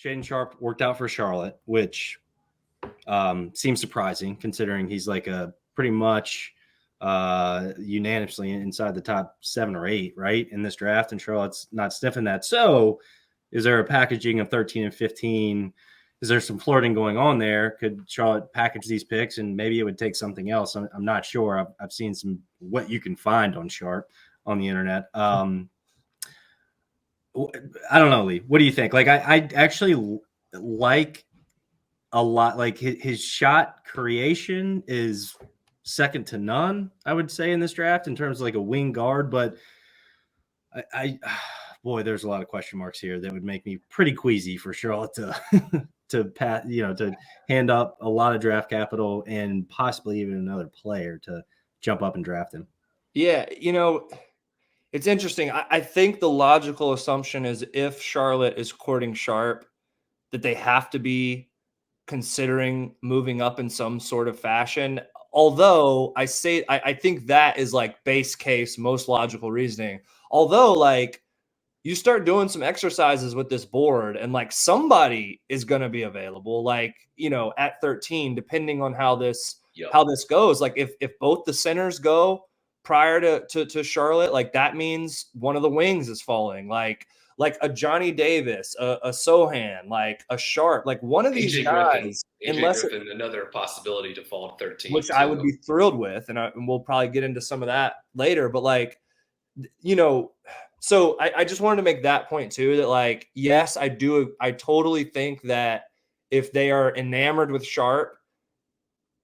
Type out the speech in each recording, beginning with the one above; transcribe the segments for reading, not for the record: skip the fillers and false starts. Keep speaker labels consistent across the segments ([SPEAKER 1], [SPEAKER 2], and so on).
[SPEAKER 1] Shaedon Sharpe worked out for Charlotte, which seems surprising considering he's like a pretty much unanimously inside the top 7 or 8, right, in this draft, and Charlotte's not sniffing that. So is there a packaging of 13 and 15? Is there some flirting going on there? Could Charlotte package these picks and maybe it would take something else? I'm not sure. I've seen some what you can find on Sharpe on the internet. I don't know, Lee. What do you think? Like, I actually like a lot. Like his shot creation is second to none, I would say, in this draft in terms of like a wing guard. But boy, there's a lot of question marks here that would make me pretty queasy for Charlotte to hand up a lot of draft capital and possibly even another player to jump up and draft him.
[SPEAKER 2] Yeah, it's interesting. I think the logical assumption is if Charlotte is courting Sharpe, that they have to be considering moving up in some sort of fashion. Although I think that is like base case, most logical reasoning. Although like you start doing some exercises with this board and like somebody is going to be available, like, at 13, depending on how this goes. Like if both the centers go prior to Charlotte, like that means one of the wings is falling, like a Johnny Davis, a Sohan, like a Sharpe, like one of these guys.
[SPEAKER 3] Griffin, another possibility to fall to 13,
[SPEAKER 2] which I would be thrilled with, and we'll probably get into some of that later. But like, so I just wanted to make that point too. That like, yes, I totally think that if they are enamored with Sharpe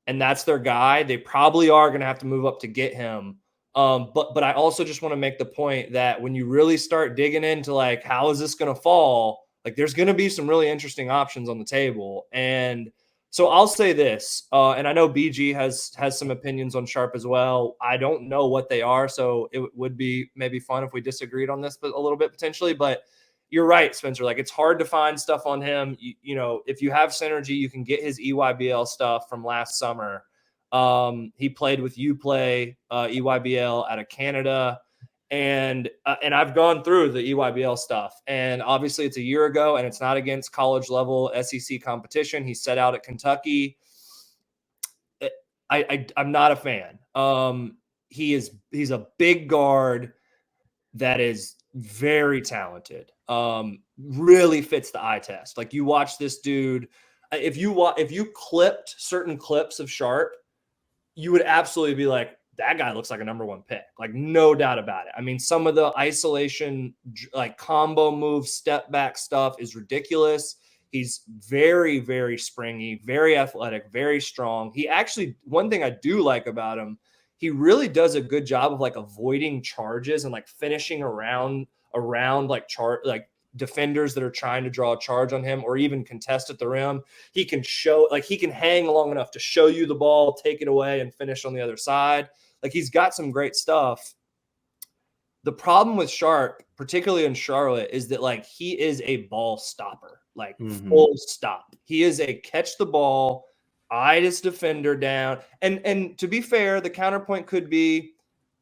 [SPEAKER 2] and that's their guy, they probably are going to have to move up to get him. But I also just want to make the point that when you really start digging into like, how is this going to fall? Like there's going to be some really interesting options on the table. And so I'll say this, and I know BG has some opinions on Sharpe as well. I don't know what they are, so it would be maybe fun if we disagreed on this, but a little bit potentially. But you're right, Spencer. Like it's hard to find stuff on him. If you have Synergy, you can get his EYBL stuff from last summer. He played with UPlay EYBL out of Canada, and I've gone through the EYBL stuff, and obviously it's a year ago and it's not against college level SEC competition. He set out at Kentucky. I'm not a fan. He's a big guard that is very talented. Really fits the eye test. Like you watch this dude, if you clipped certain clips of Sharpe, you would absolutely be like, that guy looks like a number 1 pick. Like no doubt about it. I mean, some of the isolation, like combo move, step back stuff is ridiculous. He's very, very springy, very athletic, very strong. He actually, one thing I do like about him, he really does a good job of like avoiding charges and like finishing around like defenders that are trying to draw a charge on him or even contest at the rim. He can he can hang long enough to show you the ball, take it away, and finish on the other side. Like he's got some great stuff. The problem with Sharpe, particularly in Charlotte, is that like he is a ball stopper, like full stop. He is a catch the ball, eye his defender down. And to be fair, the counterpoint could be,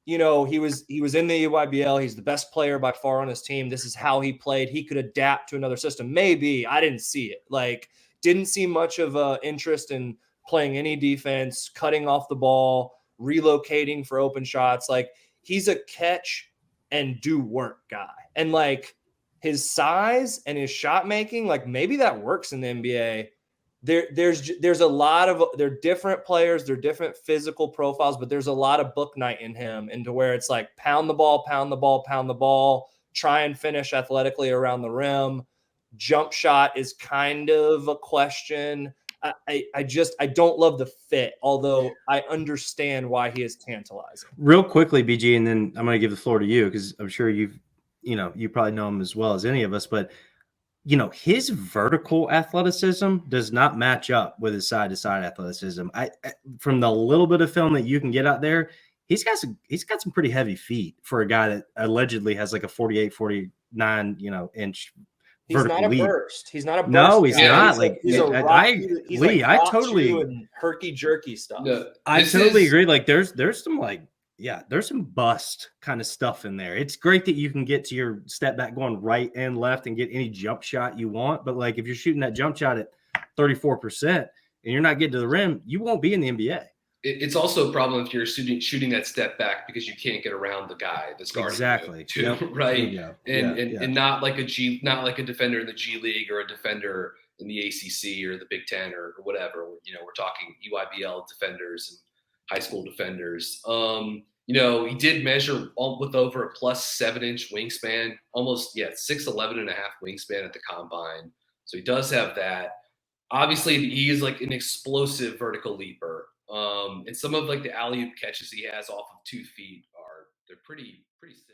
[SPEAKER 2] he was in the EYBL. He's the best player by far on his team. This is how he played. He could adapt to another system. Maybe. I didn't see it. Like, didn't see much of a interest in playing any defense, cutting off the ball, relocating for open shots. Like, he's a catch and do work guy. And like his size and his shot making, like maybe that works in the NBA. There's a lot of, they're different players, they're different physical profiles, but there's a lot of book night in him, into where it's like pound the ball, try and finish athletically around the rim. Jump shot is kind of a question. I don't love the fit, although I understand why he is tantalizing.
[SPEAKER 1] Real quickly, BG, and then I'm going to give the floor to you because I'm sure you probably know him as well as any of us, but his vertical athleticism does not match up with his side-to-side athleticism. From the little bit of film that you can get out there, he's got some pretty heavy feet for a guy that allegedly has like a 48, 49, inch vertical leap.
[SPEAKER 2] He's not a burst.
[SPEAKER 1] No, he's not.
[SPEAKER 2] He's
[SPEAKER 1] I totally
[SPEAKER 2] and herky jerky stuff.
[SPEAKER 1] I totally agree. Like there's some like Yeah, there's some bust kind of stuff in there. It's great that you can get to your step back going right and left and get any jump shot you want. But like if you're shooting that jump shot at 34% and you're not getting to the rim, you won't be in the NBA.
[SPEAKER 3] It's also a problem if you're shooting that step back because you can't get around the guy that's guarding
[SPEAKER 1] Exactly.
[SPEAKER 3] you, too,
[SPEAKER 1] Yep.
[SPEAKER 3] right?
[SPEAKER 1] Bingo.
[SPEAKER 3] And not like a defender in the G League or a defender in the ACC or the Big Ten or whatever. We're talking EYBL defenders and high school defenders. He did measure with over a plus 7-inch wingspan, almost 6'11" and a half wingspan at the combine. So he does have that. Obviously, he is like an explosive vertical leaper. And some of like the alley-oop catches he has off of 2 feet they're pretty sick.